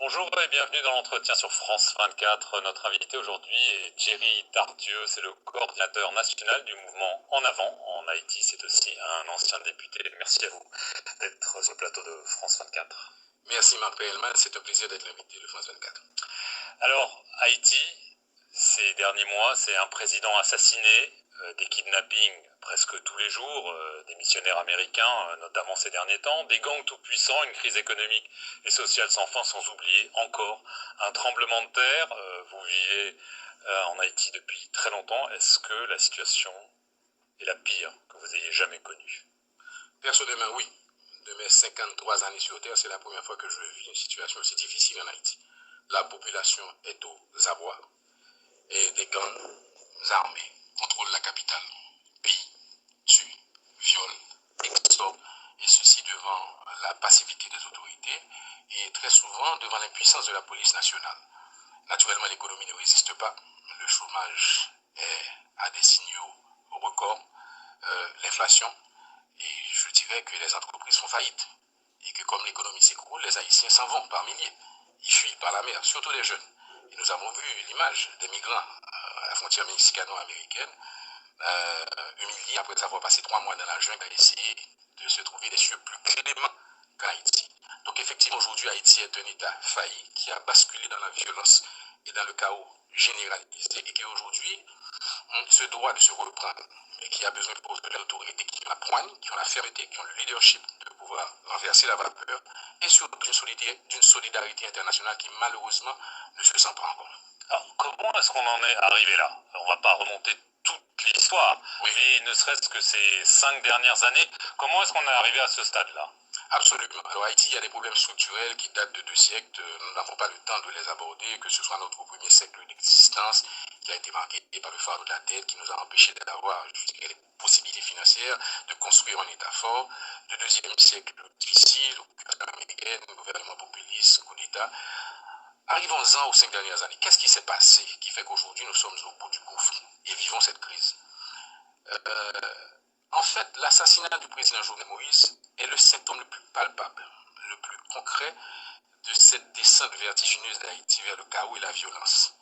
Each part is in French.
Bonjour et bienvenue dans l'entretien sur France 24. Notre invité aujourd'hui est Jerry Tardieu, c'est le coordinateur national du mouvement En Avant en Haïti. C'est aussi un ancien député. Merci à vous d'être sur le plateau de France 24. Merci Marc Pellman, c'est un plaisir d'être l'invité de France 24. Alors, Haïti, ces derniers mois, c'est un président assassiné, des kidnappings presque tous les jours, des missionnaires américains, notamment ces derniers temps, des gangs tout puissants, une crise économique et sociale sans fin, sans oublier encore un tremblement de terre. Vous vivez en Haïti depuis très longtemps. Est-ce que la situation est la pire que vous ayez jamais connue? Personnellement, oui. De mes 53 années sur Terre, c'est la première fois que je vis une situation aussi difficile en Haïti. La population est aux abois et des gangs armés contrôlent la capitale, pillent, tuent, violent, extorquent, et ceci devant la passivité des autorités et très souvent devant l'impuissance de la police nationale. Naturellement, l'économie ne résiste pas, le chômage est à des signaux records, l'inflation, et je dirais que les entreprises font faillite et que comme l'économie s'écroule, les Haïtiens s'en vont par milliers. Ils fuient par la mer, surtout les jeunes. Et nous avons vu l'image des migrants à la frontière mexicano-américaine, humiliés après avoir passé 3 mois dans la jungle à essayer de se trouver des cieux plus cléments qu'en Haïti. Donc effectivement, aujourd'hui, Haïti est un État failli qui a basculé dans la violence et dans le chaos généralisé et qui aujourd'hui se doit de se reprendre et qui a besoin de l'autorité qui la poigne, qui ont la fermeté, qui ont le leadership de pouvoir renverser la vapeur et surtout d'une solidarité internationale qui malheureusement ne se sent pas encore. Alors, comment est-ce qu'on en est arrivé là? On ne va pas remonter toute l'histoire, oui, mais ne serait-ce que ces 5 dernières années, comment est-ce qu'on est arrivé à ce stade-là? Absolument. Alors Haïti, il y a des problèmes structurels qui datent de 2 siècles. Nous n'avons pas le temps de les aborder, que ce soit notre premier siècle d'existence qui a été marqué par le fardeau de la dette qui nous a empêchés d'avoir les possibilités financières de construire un État fort. Le deuxième siècle difficile, occupation américaine, gouvernement populiste, coup d'État. Arrivons-en aux 5 dernières années. Qu'est-ce qui s'est passé qui fait qu'aujourd'hui nous sommes au bout du gouffre et vivons cette crise? En fait, l'assassinat du président Jovenel Moïse est le symptôme le plus palpable, le plus concret de cette descente vertigineuse d'Haïti vers le chaos et la violence.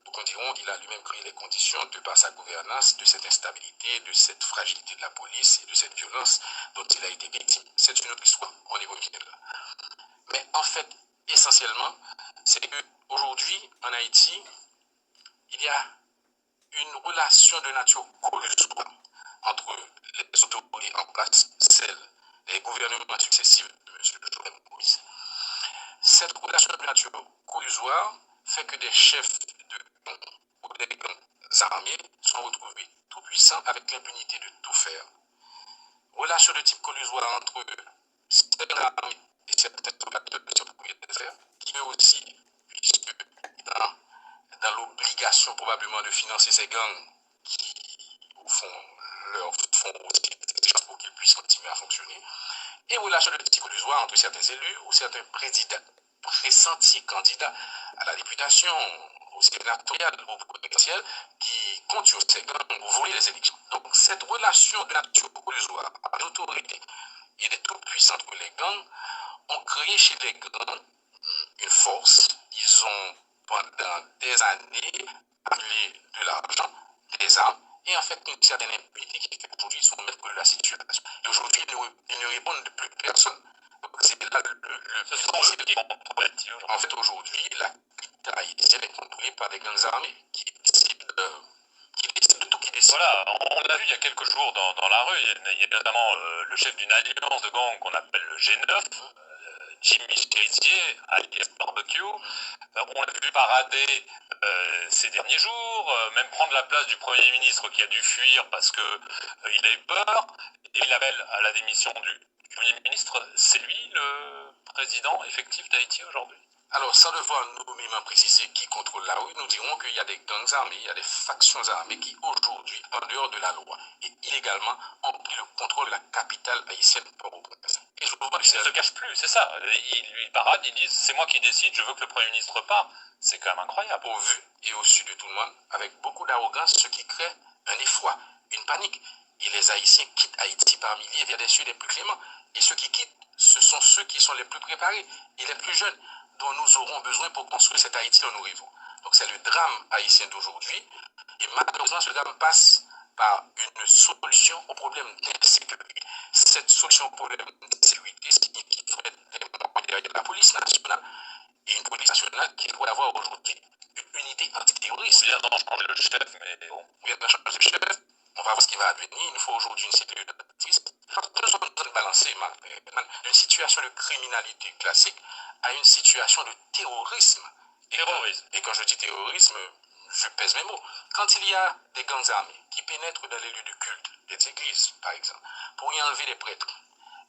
Donc on diront qu'il a lui-même créé les conditions de par sa gouvernance, de cette instabilité, de cette fragilité de la police et de cette violence dont il a été victime. C'est une autre histoire, on y revient là. Mais en fait, essentiellement, c'est qu'aujourd'hui, en Haïti, il y a une relation de nature collusoire entre les autorités en place, les gouvernements successifs de M. Jovenel Moïse. Cette relation de nature collusoire fait que des chefs de gangs ou des gangs armés sont retrouvés tout puissants avec l'impunité de tout faire. Relation de type collusoire entre certains armés et certains propriétaires qui eux aussi, puisque dans l'obligation probablement de financer ces gangs qui, au fond, leur font aussi des chances pour qu'ils puissent continuer à fonctionner. Et relation de type collusoire entre certains élus ou certains pressentis candidats à la députation, au sénatorial, au présidentiel, qui comptent sur ces gangs pour voler les élections. Donc cette relation de nature collusoire à l'autorité et des tout-puissants entre les gangs ont créé chez les gangs une force. Ils ont pendant des années accumulé de l'argent, des armes, et en fait une certaine impunité qui fait qu'aujourd'hui ils sont maîtres de la situation. Et aujourd'hui ils ne répondent de plus personne. Donc c'est là le principe. En fait aujourd'hui la capitale haïtienne est contrôlée par des gangs armés qui décident de tout, qui décident. Voilà, on l'a vu il y a quelques jours dans la rue, il y a notamment le chef d'une alliance de gangs qu'on appelle le G9, Jimmy Cherizier, alias Barbecue. On l'a vu parader ces derniers jours, même prendre la place du Premier ministre qui a dû fuir parce qu'il a eu peur, et il appelle à la démission du Premier ministre. C'est lui le président effectif d'Haïti aujourd'hui? Alors, sans devoir nommément préciser qui contrôle la rue, nous dirons qu'il y a des gangs armés, il y a des factions armées qui, aujourd'hui, en dehors de la loi et illégalement, ont pris le contrôle de la capitale haïtienne Port-au-Prince. Et je vois, il ne se cache plus, c'est ça. Ils paradent, ils disent c'est moi qui décide, je veux que le Premier ministre parte. C'est quand même incroyable. Au vu et au su de tout le monde, avec beaucoup d'arrogance, ce qui crée un effroi, une panique. Et les Haïtiens quittent Haïti par milliers vers des cieux les plus cléments. Et ceux qui quittent, ce sont ceux qui sont les plus préparés et les plus jeunes. dont nous aurons besoin pour construire cette Haïti dont nous rêvons. Donc c'est le drame haïtien d'aujourd'hui. Et malheureusement, ce drame passe par une solution au problème d'insécurité. Cette solution au problème d'insécurité signifie qu'il faut être derrière la police nationale et une police nationale qui doit avoir aujourd'hui une unité antiterroriste. On vient d'en changer le chef, mais bon. On vient d'en changer le chef. On va voir ce qui va advenir. Il nous faut aujourd'hui une sécurité. Nous sommes balancés d'une situation de criminalité classique à une situation de terrorisme. Et quand je dis terrorisme, je pèse mes mots. Quand il y a des gangs armés qui pénètrent dans les lieux de culte, des églises par exemple, pour y enlever les prêtres,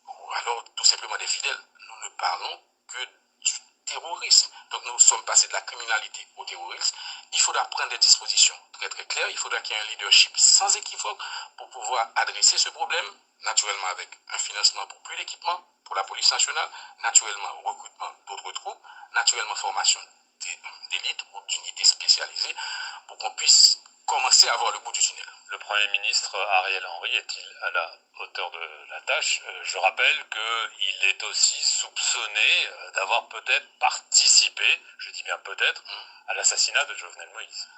ou alors tout simplement des fidèles, nous ne parlons que du terrorisme. Donc nous sommes passés de la criminalité au terrorisme. Il faudra prendre des dispositions très très claires. Il faudra qu'il y ait un leadership sans équivoque pour pouvoir adresser ce problème, naturellement avec un financement pour plus d'équipements pour la police nationale, naturellement recrutement d'autres troupes, naturellement formation d'élite ou d'unités spécialisées pour qu'on puisse commencer à voir le bout du tunnel. Le Premier ministre Ariel Henry est-il à la hauteur de la tâche? Je rappelle qu'il est aussi soupçonné d'avoir peut-être participé, je dis bien peut-être, à l'assassinat de Jovenel Moïse.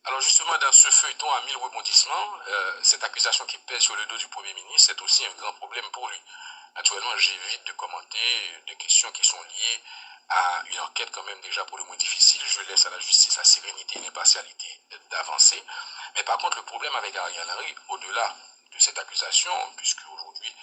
Alors justement, dans ce feuilleton à 1000 rebondissements, cette accusation qui pèse sur le dos du Premier ministre, c'est aussi un grand problème pour lui. Naturellement, j'évite de commenter des questions qui sont liées à une enquête quand même déjà pour le moins difficile. Je laisse à la justice la sérénité et l'impartialité d'avancer. Mais par contre, le problème avec Ariel Henry, au-delà de cette accusation, puisque aujourd'hui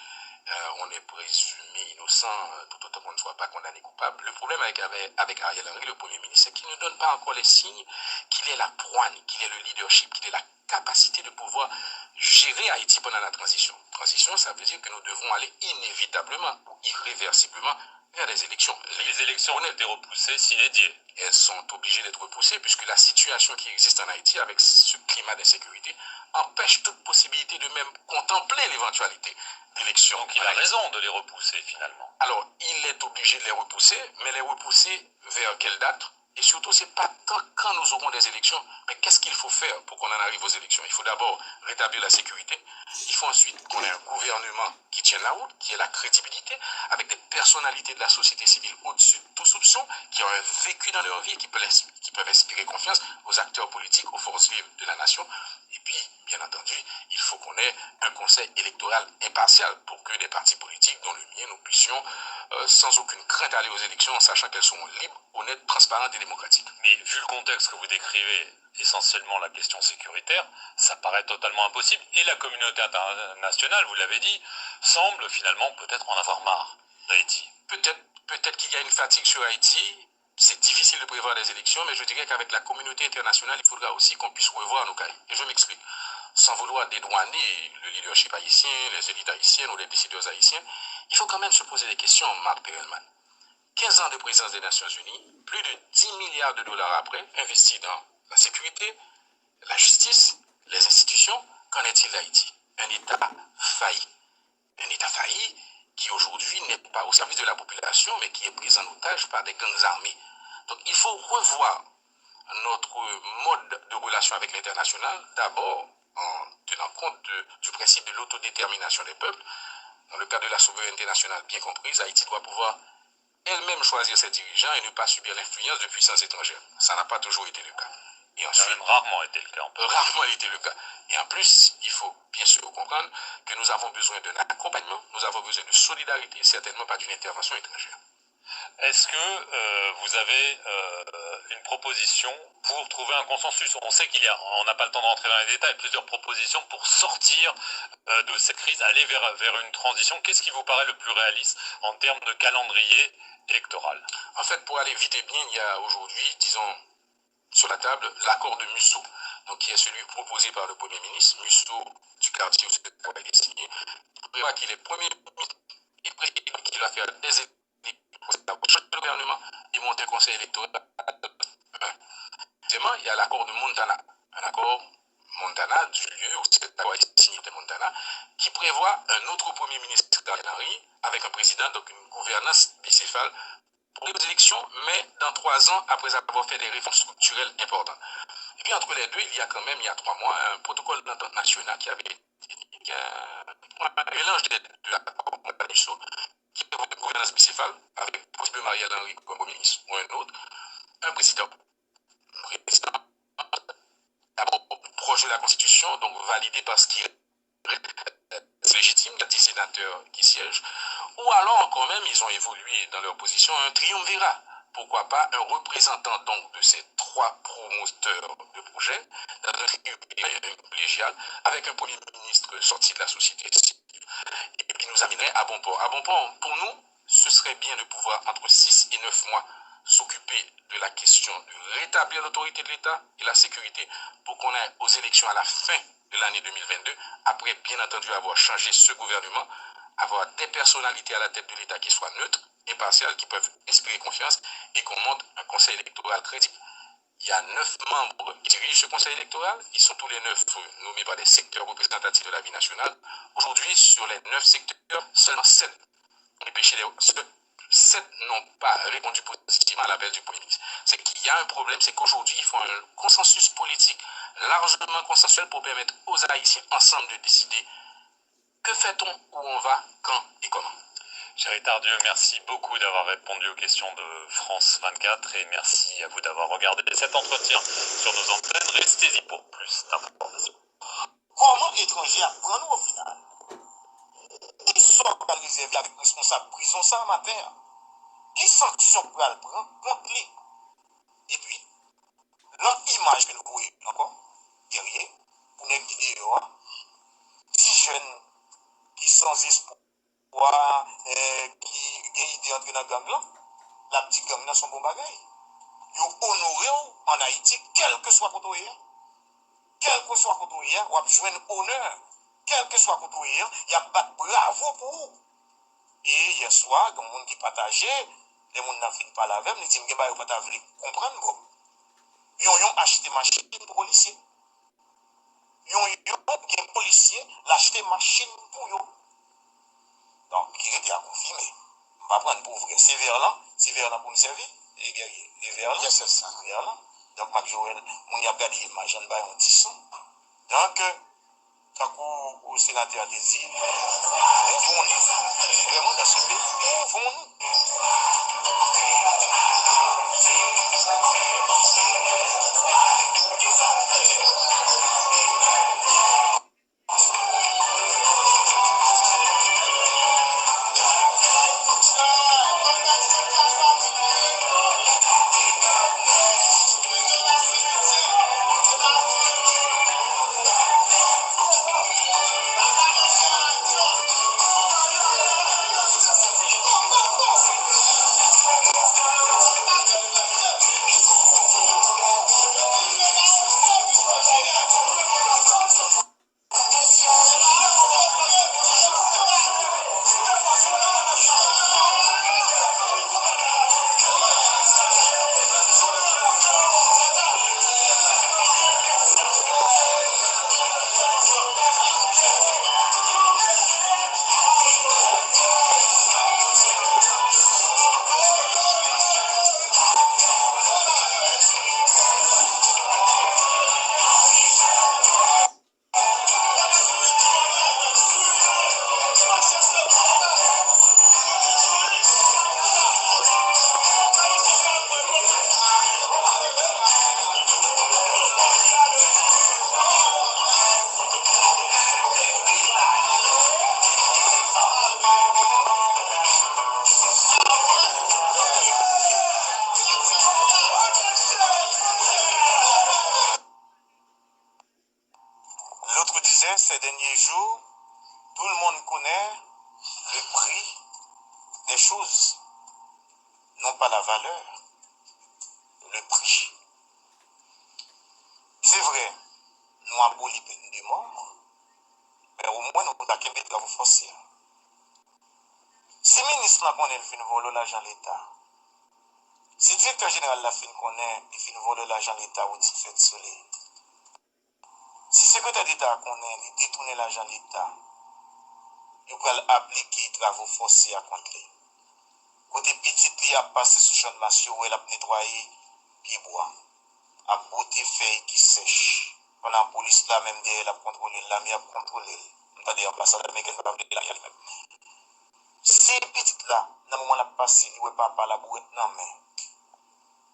on est présumé innocent tout autant qu'on ne soit pas condamné coupable, le problème avec Ariel Henry, le Premier ministre, c'est qu'il ne donne pas encore les signes qu'il ait la poigne, qu'il ait le leadership, qu'il ait la capacité de pouvoir gérer Haïti pendant la transition. Transition, ça veut dire que nous devons aller inévitablement, irréversiblement vers des élections. Les élections ont été repoussées sine die. Elles sont obligées d'être repoussées puisque la situation qui existe en Haïti avec ce climat d'insécurité empêche toute possibilité de même contempler l'éventualité d'élections. Donc il a raison de les repousser finalement. Alors, il est obligé de les repousser, mais les repousser vers quelle date? Et surtout, ce n'est pas quand nous aurons des élections, mais qu'est-ce qu'il faut faire pour qu'on en arrive aux élections? Il faut d'abord rétablir la sécurité. Il faut ensuite qu'on ait un gouvernement qui tienne la route, qui ait la crédibilité, avec des personnalités de la société civile au-dessus de tout soupçon, qui ont un vécu dans leur vie, qui peuvent inspirer confiance aux acteurs politiques, aux forces vives de la nation. Et puis, bien entendu, il faut qu'on ait un conseil électoral impartial pour que des partis politiques, dont le mien, nous puissions, sans aucune crainte, aller aux élections en sachant qu'elles sont libres, honnêtes, transparentes et démocratiques. Mais vu le contexte que vous décrivez, essentiellement la question sécuritaire, ça paraît totalement impossible. Et la communauté internationale, vous l'avez dit, semble finalement peut-être en avoir marre d'Haïti. Peut-être qu'il y a une fatigue sur Haïti. C'est difficile de prévoir des élections, mais je dirais qu'avec la communauté internationale, il faudra aussi qu'on puisse revoir nos cahiers. Et je m'explique. Sans vouloir dédouaner le leadership haïtien, les élites haïtiennes ou les décideurs haïtiens, il faut quand même se poser des questions, Marc Perelman. 15 ans de présence des Nations Unies, plus de 10 milliards de dollars après, investis dans la sécurité, la justice, les institutions, qu'en est-il d'Haïti? Un État failli. Un État failli qui aujourd'hui n'est pas au service de la population, mais qui est pris en otage par des gangs armés. Donc il faut revoir notre mode de relation avec l'international, d'abord en tenant compte du principe de l'autodétermination des peuples. Dans le cadre de la souveraineté nationale bien comprise, Haïti doit pouvoir elle-même choisir ses dirigeants et ne pas subir l'influence de puissances étrangères. Ça n'a pas toujours été le cas. Et ensuite, ça a même rarement été le cas. Rarement été le cas. Et en plus, il faut bien sûr comprendre que nous avons besoin d'un accompagnement, nous avons besoin de solidarité, certainement pas d'une intervention étrangère. Est-ce que vous avez une proposition pour trouver un consensus? On sait on n'a pas le temps de rentrer dans les détails, plusieurs propositions pour sortir de cette crise, aller vers une transition. Qu'est-ce qui vous paraît le plus réaliste en termes de calendrier électoral? En fait, pour aller vite et bien, il y a aujourd'hui, disons, sur la table, l'accord de Musso, donc qui est celui proposé par le Premier ministre, Musso du quartier où ce accord a été signé. Il prévoit qu'il est Premier ministre et qu'il va faire des élections le gouvernement et monter un conseil électoral. Deuxièmement, il y a l'accord de Montana, un accord Montana du lieu où cet accord a été signé de Montana, qui prévoit un autre Premier ministre Ariel Henry avec un président, donc une gouvernance bicéphale pour les élections, mais dans 3 ans après avoir fait des réformes structurelles importantes. Et puis entre les deux, il y a 3 mois, un protocole d'entente nationale qui avait été un mélange de l'accord qui est une gouvernance bicéphale, avec possiblement Ariel Henry comme Premier ministre ou un autre, un président d'abord proche de la Constitution, donc validé par ce qui est légitime, il y a 10 sénateurs qui siègent, ou alors quand même ils ont évolué dans leur position, un triumvirat. Pourquoi pas un représentant donc de ces trois promoteurs de projet, dans un triumvirat collégial, avec un premier ministre sorti de la société civile, et qui nous amènerait à bon port. À bon port, pour nous, ce serait bien de pouvoir, entre 6 et 9 mois, s'occuper de la question de rétablir l'autorité de l'État et la sécurité pour qu'on aille aux élections à la fin de l'année 2022, après bien entendu avoir changé ce gouvernement, avoir des personnalités à la tête de l'État qui soient neutres, impartiales, qui peuvent inspirer confiance et qu'on monte un conseil électoral crédible. Il y a 9 membres qui dirigent ce conseil électoral. Ils sont tous les 9 nommés par des secteurs représentatifs de la vie nationale. Aujourd'hui, sur les 9 secteurs, seulement 7 ont empêché les 7 n'ont pas répondu positivement à l'appel du Premier ministre. C'est qu'il y a un problème, c'est qu'aujourd'hui, il faut un consensus politique largement consensuel pour permettre aux Haïtiens ensemble de décider que fait-on, où on va, quand et comment. Chéri Tardieu, merci beaucoup d'avoir répondu aux questions de France 24 et merci à vous d'avoir regardé cet entretien sur nos antennes. Restez-y pour plus d'informations. Comment étranger apprend au final? Qui sont pas réservés avec responsable prison ça matin? Qui sanction pour le prendre contre lui? Et puis, l'autre image que nous voyons encore, derrière, pour nous vidéo, si jeunes qui sans espoir, qui ont idée d'entrer dans le gang là, la petite gang là, son bon bagage. Ils ont honoré en Haïti, quel que soit côté où quel que soit côté où il y a, ou joindre honneur, quel que soit côté où il y a pas de bravo pour vous. Et hier soir, il y a des gens qui partageaient, les gens n'ont fini par la même, ils disent que vous ne pouvez comprendre. Bon. Ils ont acheté machine pour policiers. Ils ont policiers l'acheter machine pour eux. Donc, il était à confirmer. On va prendre pour vrai. C'est vers là pour nous servir. Les guerriers. Les vers là. C'est ça. Vers là. Donc, Mac Joël, on y a regardé l'image, on va un petit son. Donc, quand au sénateur a dit, ouvrons-nous. Vraiment dans ce pays, ouvrons-nous. L'autre disait, ces derniers jours, tout le monde connaît le prix des choses, non pas la valeur, le prix. C'est vrai, nous avons aboli peine de mort, mais au moins nous avons des travaux forcés. Si le ministre là connaît le fin voler l'argent de l'État, si le directeur général la fin connaît le fin voler l'argent de l'État ou dit fait soleil, si le secrétaire d'État connaît il détourner l'argent de l'État, il peut appliquer travaux forcés à contre lui. Côté petit, il a passé sous champ de massue où il a nettoyé pied bois, a beauté feuille qui sèche. Pendant la police là même derrière a contrôlé, l'armée a contrôlé. On va dire ambassadeur mais qu'elle va appeler la même. Si petit là, dans le moment là passé, il ouais papa la bourrette non mais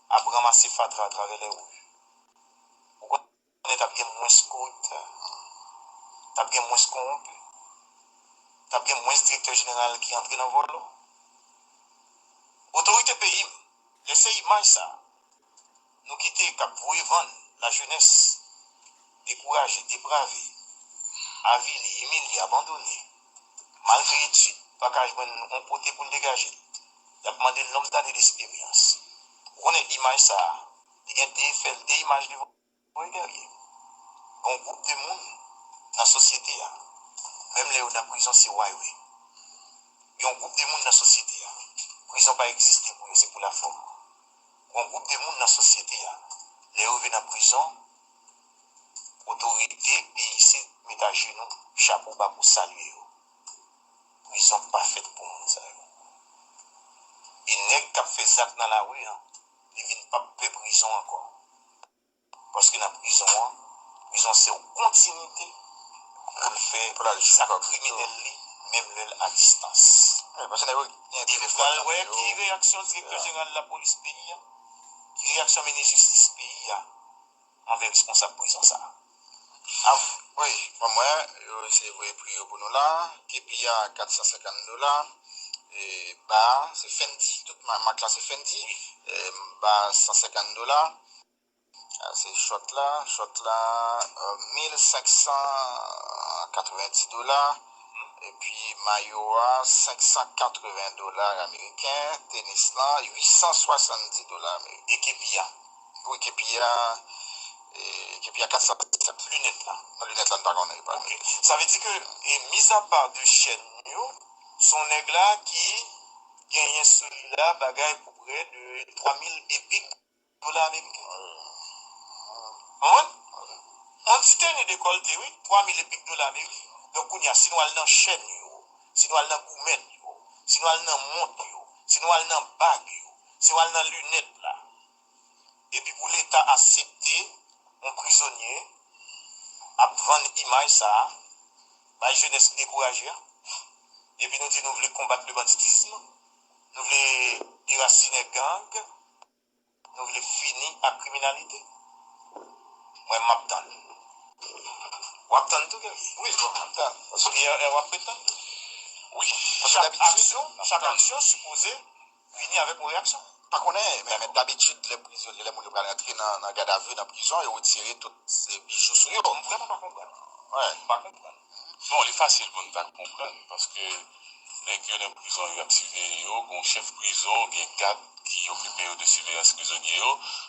a ramasser fatra à travers les rues. Vous connaissez t'as bien moins scout, t'as bien moins corrompu, t'as bien moins directeur général qui entre dans le vol. Autorité pays, laissez image ça. Nous quitter cap pour vendre la jeunesse, découragée, dépravée, avilie, humiliée, abandonnée. Malgré études, pas qu'à on poté pour le dégager. Il a demandé l'homme d'année d'expérience. On est image ça. Il y a des images de vous derrière. Un groupe de monde dans la société, même les dans la prison, c'est Huawei. Il y a un groupe de monde dans la société. La prison pas existé pour eux, c'est pour la forme. Un groupe de monde dans la société, les gens viennent en prison, autorité, pays, mettent à genoux, chapeau bas pour saluer. Prison pas faite pour nous. Et nèg qui fait ça dans la rue, ils ne viennent pas payer prison encore. Parce que dans la prison c'est une continuité pour faire ça criminel, même à distance. Parce que qui réaction directeur général de la police pays, qui réaction ministre de justice pays envers responsable de prison ça. Oui, pour moi, c'est vrai prix pour nous là, qui paye à $450. Et bah, c'est Fendi, toute ma classe est Fendi. Et bah, $150. C'est shot là, $1590. Et puis maillot à $580 américains, tennis là, $870 américains. Et Kepia. Oui, Kepia 400 lunettes là. Lunettes là, ne pas qu'on okay. Ça veut dire que, et mis à part de chaîne, son nègre là qui gagne celui-là, bagaille pour près de 3000 épiques dollars américains. On dit que décolleté, oui, 3000 épiques dollars américains. Donc, on y a, si nous allons dans chaîne, si nous allons dans gourmet, si nous allons dans montre, si nous allons dans bague, si nous allons dans lunettes là. Et puis pour l'État accepter un prisonnier à prendre image ça, la jeunesse découragée. Et puis nous disons nous voulons combattre le banditisme, nous voulons déraciner gang, nous voulons finir la criminalité. Moi, m'attends. M'attends tout oui, bon, m'attends. Parce qu'il y a Oui. Chaque action supposée finir avec une réaction. Pas qu'on est, mais d'habitude, les prisonniers, les gens qui rentrer dans la garde à vue, dans la prison, et retirer tous ces bijoux sur eux. On ne vraiment pas comprendre. Ouais. Pas comprendre. Bon, il est facile pour nous pas comprendre, parce que les gens dans la prison, ils ont activé, un chef prison, il y a 4 qui occupent de surveillance prisonnier.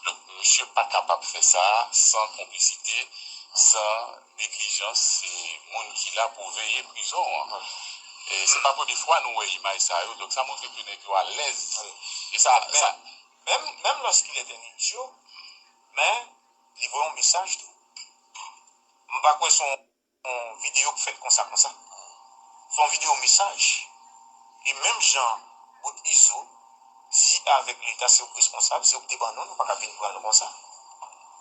Donc, monsieur n'est pas capable de faire ça sans complicité, sans négligence. C'est le monde qui est là pour veiller prison. Et c'est pas la première fois nous voyons l'image ça, donc ça montre que les gens sont à l'aise. Et ça, même lorsqu'il est un idiot, mais il voit un message. Je ne sais pas son vidéo fait comme ça. Son vidéo message. Et même Jean, votre ISO, dit avec l'État, c'est responsable, c'est opté par nous, nous ne pouvons pas venir prendre comme ça.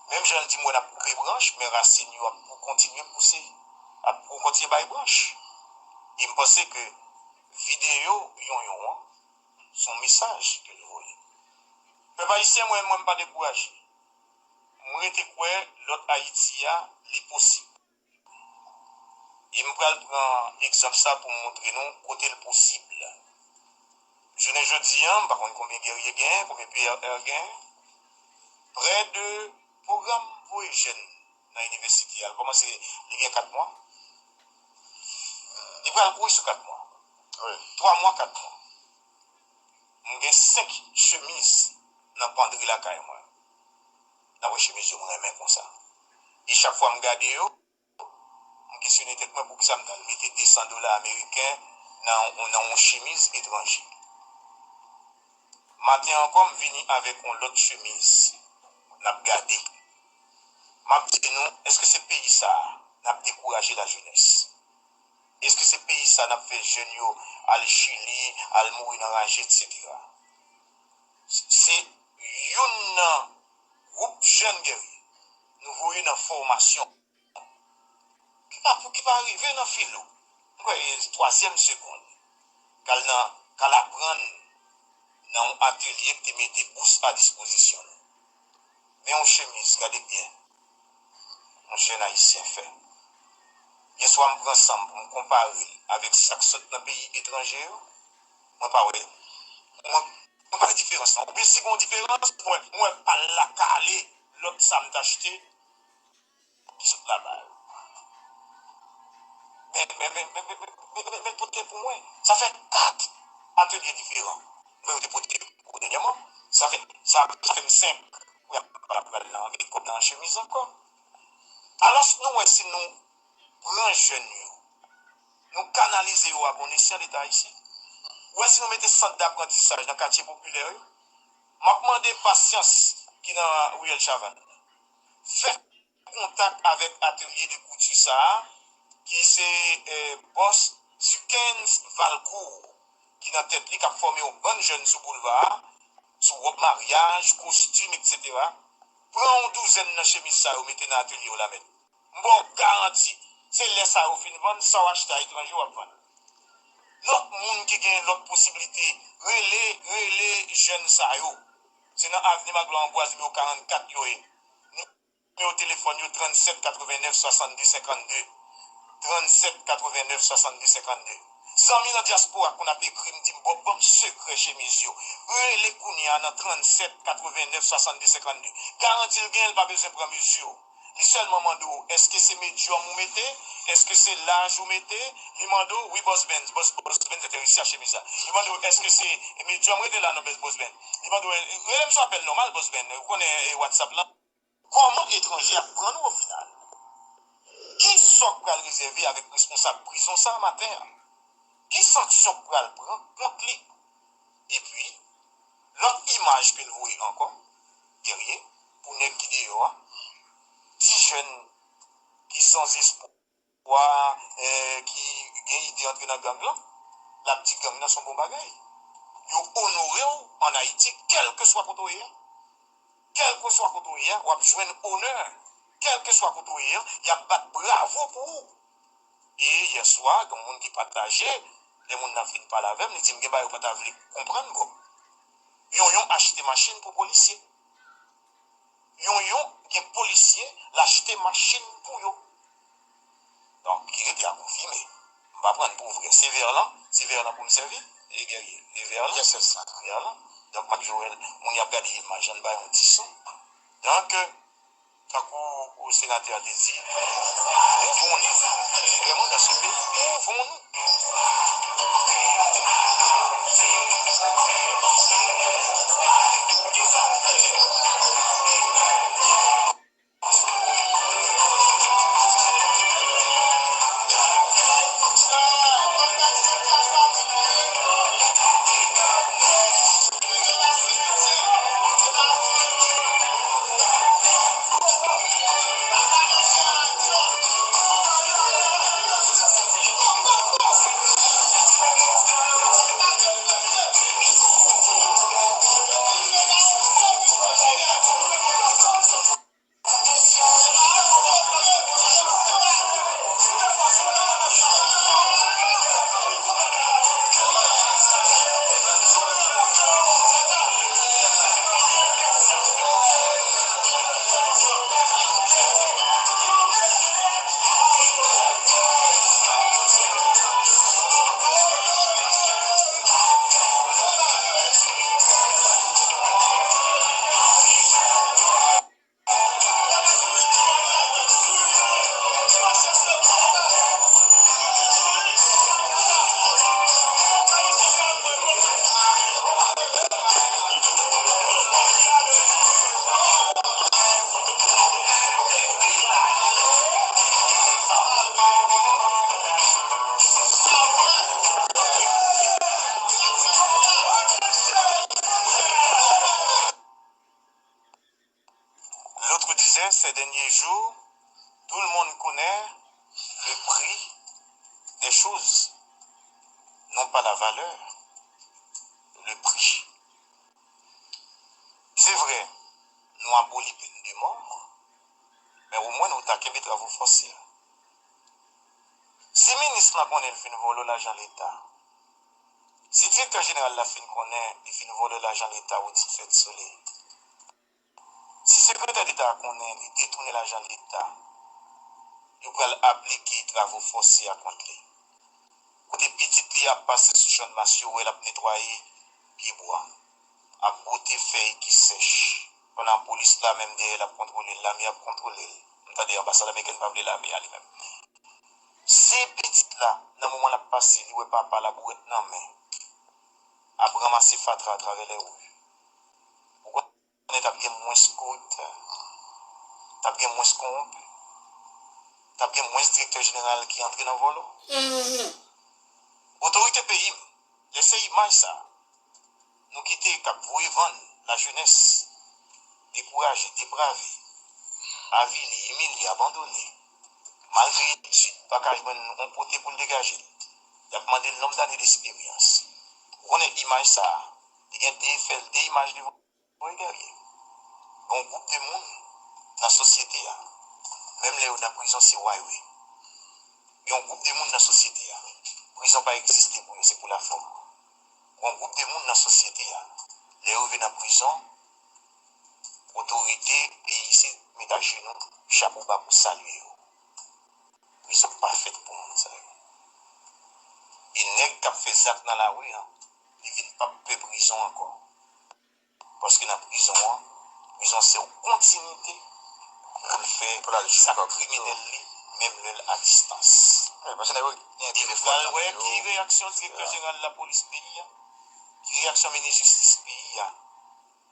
Même Jean dit, moi, on a coupé branche, mais racine, pour continuer à pousser, pour continuer à branche. Il me pensait que vidéo, son message que je voyais. Mais pas ici, moi, je ne pas découragé. Moi, je quoi l'autre Haïti a possible. Il me prend exemple ça pour montrer nous côté le possible. Je ne dis pas, par contre, combien de guerriers gagnent, combien de PR gagnent. Près de programme pour les jeunes dans l'université. Elle commence il y a 4 mois. Il prend le cours sur 4 mois. Oui. 3 mois, 4 mois. J'ai 5 chemises dans le penderie la caille, moi. Dans les chemises, je me mets comme ça. Et chaque fois, je regarde, je questionne moi pour que ça me mette $200 américains dans une chemise étrangère. Matin encore, je viens avec une autre chemise. Je regarde. Je dis, nous, est-ce que ce pays ça n'a découragé la jeunesse? Est-ce que ce pays ça n'a fait jeunes à Chili, à mourir dans la rangée, etc. C'est un groupe jeune guerrier. Nous voyons une formation qui va arriver dans le filo. Troisième seconde. Quand dans qu'à la prendre dans un atelier qui te mette bourse à disposition. Mais en chemise, regardez bien, mon jeune haïtien fait. Je soit me prendre ensemble pour me comparer avec ça qui sort dans un pays étranger, moi pas ouais. Moi pas de différence. Ou bien si on différence, moi pas la caler l'autre ça me acheté qui sont là-bas. Mais pour moi, ça fait 4 ateliers différents. Mais pour dernièrement, ça fait 5. Oui, avec comme dans la chemise encore. Alors, si nous prenons jeunes, nous canalisons à bon escient l'État ici. Ou si nous mettons centre d'apprentissage dans le quartier populaire, je demande patience qui dans Ruel Chavan. Faites contact avec l'atelier de couture ça, qui c'est boss Sukens Valcourt, qui dans tête qui a formé aux bonnes jeunes sous boulevard, sous robe mariage, costume, etc. Prends une douzaine de chemises ça, vous mettez dans l'atelier ou la mettre. Bon, garanti, c'est les ça au fin vendre, ça acheter à l'étranger ou à vendre. L'autre monde qui a l'autre possibilité, relais jeunes ça yo. C'est dans l'avenue Magloire-Amboise, numéro 44 yo. Numéro téléphone yo 37 89 70 52. 37 89 70 52. 100 000 en diaspora qu'on a écrit, me dit, bon secret chez messieurs. Les Kounia dans 37 89 70 52. Garantie le gain, pas besoin de prendre mesure. Le seul moment d'où, est-ce que c'est médium ou mettez? Est-ce que c'est l'âge ou mettez? Limando, oui, Boss Benz était ici à chemise. Limando, est-ce que c'est médium ou mettez là, non, Boss Benz? Limando, elle me appelle normal, Boss Benz. Vous connaissez WhatsApp là? Comment étranger apprendre au final? Qui sont réservé avec responsable prison ça matin? Qui sanction pour le prendre contre lui? Et puis, l'autre image que nous voyons encore, derrière, pour nous qui dehors, petits jeunes qui sans espoir, qui ont idée d'entrer dans le gang là, la petite gang dans son bon bagage. Ils ont honoré en Haïti, quel que soit côté, quel que soit côté, ou a joué un honneur, quel que soit côté, il y a battu bravo pour vous. Et hier soir, comme on qui partageait, les gens n'ont fini par la même, ils disent que vous ne pouvez pas comprendre. Ils ont acheté machine pour policiers. Ils ont des policiers l'acheter machine pour eux. Donc, il était à confirmer. On va prendre pour vrai. C'est vers là pour me servir. Et guerrier. Et vers là. C'est ça. Vers là. Donc, Mac Joël, on y a regardé l'image, on va un petit son. Donc, quand au sénateur a dit, où vont-nous? Vraiment dans ce pays, où vont-nous? L'autre disait, ces derniers jours, tout le monde connaît le prix des choses, non pas la valeur, le prix. C'est vrai, nous avons aboli peine de mort, mais au moins nous avons des travaux forcés. Si le ministre n'a pas fait voler l'argent de l'État, Si le directeur général la fin connaît, il finit voler l'argent de l'État ou dit fait soleil. Si le secrétaire d'État connaît, il détourne l'argent de l'État, il peut appliquer travaux forcés à contre lui. Côté petit li a passé sous champ de masse, elle a nettoyé pied bois, a boté feuilles qui sèche. Pendant la police là même derrière a contrôlé, l'armée a contrôlé. Entendez, l'ambassade américaine pas de l'armée à lui-même. Ces petites là, dans le moment où elle a passé, il ne pas la bourrette non mais a ramassé fatra à travers les rues. Pourquoi on est bien moins scout, t'as bien moins scomp, t'as bien moins directeur général qui entre dans le volant. Autorité pays, laissez image ça. Nous quitter Cap Vouévan, la jeunesse, découragée, dépravée, avilée, humiliée, abandonnée. Malgré l'étude, pas qu'à on poté pour le dégager. Il a demandé le nombre d'années d'expérience. On est image ça. Il y a des images de vous derrière. Un groupe de monde dans la société. Même les dans la prison, c'est Huawei. Il y a un groupe de monde dans la société. La prison pas existé pour eux, c'est pour la forme. Un groupe de monde dans la société. Les gens viennent en prison, autorité, pays ici, mettent à genoux, chapeau bas pour saluer. Ils sont pas faits pour nous. Ils nègent qui fait ça dans la rue, ils ne viennent pas de prison encore. Parce que dans la prison, c'est une continuité pour faire pour la criminelle, même à distance. Parce qu'il y a un téléphone. Qui réaction directeur général de la police pays, qui réaction ministre de justice pays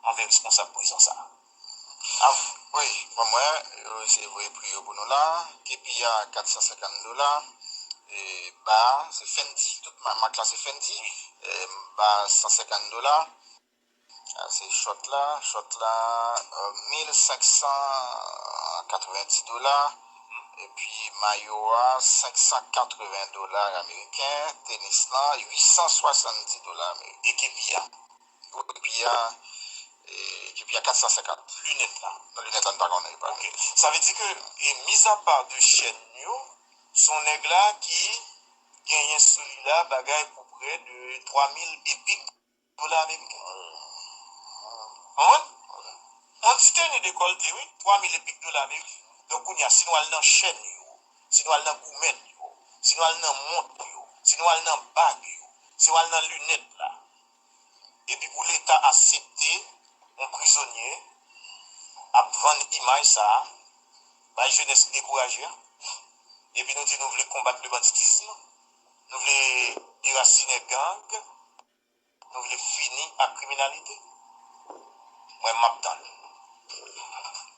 envers responsable prison ça. Oui, moi, c'est vrai prix pour nous là, et puis il y a $450, et bah, c'est Fendi, toute ma classe est Fendi, bah, $150, c'est shot là, $1590, et puis maillot $580 américains, tennis là, $870 américains, Et qui pia. Et puis il y a 450. Lunettes là. Non, lunettes là, pas qu'on ait pas. Okay. Ça veut dire que, et mis à part de chaîne, son nègre là qui gagne celui-là, bagaille pour près de 3000 épiques dollars américains. On dit que d'école, oui, 3000 épiques dollars américains. Donc, on y a, sinon, elle n'a chaîne, sinon, elle n'a gourmet, sinon, elle n'a montre, sinon, elle n'a bague, sinon, elle n'a lunettes là. Et puis, pour l'État accepter un prisonnier à vendre image ça, la jeunesse découragée. Et puis nous disons nous voulons combattre le banditisme, nous voulons déraciner gang, nous voulons finir la criminalité. Moi, je m'attends.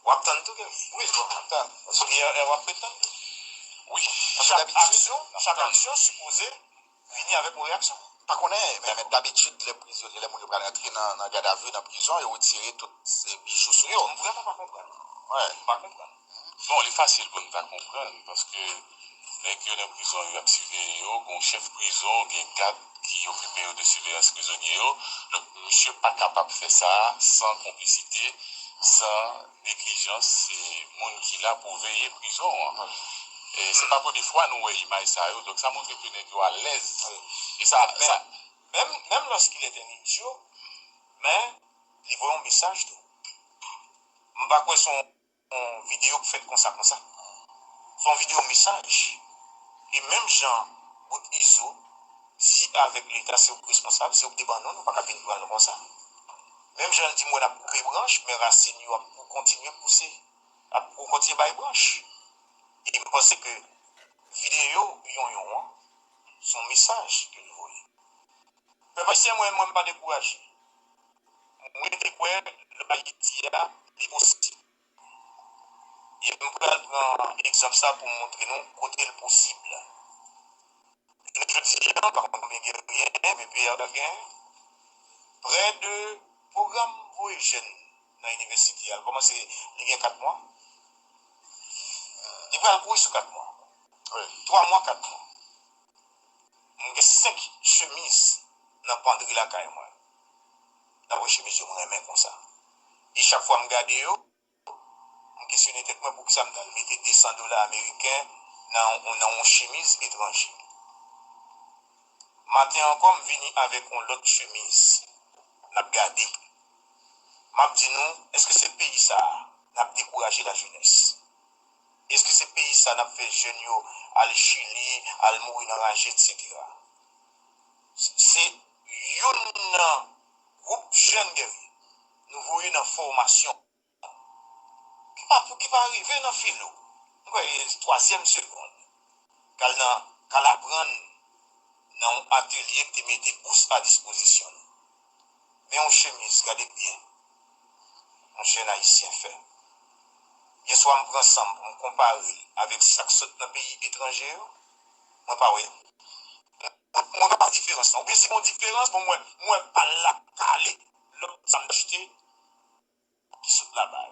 Vous attendez tout? Oui, je m'attends. Oui. Chaque action supposée finit avec une réaction. Pas qu'on est, mais d'habitude, les prisonniers, les gens qui vont entrer dans la garde à vue, dans la prison, et retirer tous ces bijoux sur eux. On ne pourrait pas comprendre. Ouais. Pas comprendre. Bon, il est facile pour nous comprendre, parce que les gens dans la prison, ils ont surveillé, un chef de prison, il y a un cadre qui occupe de surveillance prisonnier. Donc, monsieur n'est pas capable de faire ça sans complicité, sans négligence. C'est le monde qui est là pour veiller prison. Et c'est pas la première fois nous voyons ça, donc ça montre que nous sommes à l'aise. Et ça, même lorsqu'il était idiot, mais il voit un message. Je ne sais pas quoi son vidéo fait comme ça. Son vidéo message. Et même Jean, bout ISO, si avec l'État c'est responsable, c'est au débat non, pas qu'à venir comme ça. Même Jean dit moi on a coupé branche, mais racine pour continuer à pousser, pour continuer à branche. Et je pense que vidéo, son message que nous voyons. Mais parce que moi, je ne suis pas découragé. Moi, je découvre le Haïti est possible. Et je vais prendre un exemple ça pour montrer nous côté le possible. Je dis, par contre, rien, mais puis il y a près de programme pour les jeunes dans l'université. Il a commencé il y a 4 mois. Il va courir sur 4 mois. 3 mois, 4 mois. J'ai 5 chemises dans le penderie la caille. Dans les chemises, je me remets comme ça. Et chaque fois que je regarde, je questionne tête pour que ça me mette $200 américains dans une chemise étrangère. Matin encore, je venu avec une autre chemise. N'a gardé. M'a dit nous, est-ce que c'est pays ça n'a découragé la jeunesse? Est-ce que c'est pays ça n'a fait jeunes aller Chili, aller mourir dans la rangée, etc. C'est un groupe jeune guerrier. Nous voyons une formation qui va arriver dans le filo. Troisième seconde. Qu'elle apprend dans un atelier qui met des bourses à disposition. Mais on chemise, regardez bien. Un jeune haïtien fait. Je soit me prend ensemble, me comparer avec ça qui saute dans le pays étranger. Moi, pas oui. Moi, pas de différence. Ou bien c'est mon différence, pour moi, pas la calé. L'autre, ça me jeté qui saute là-bas.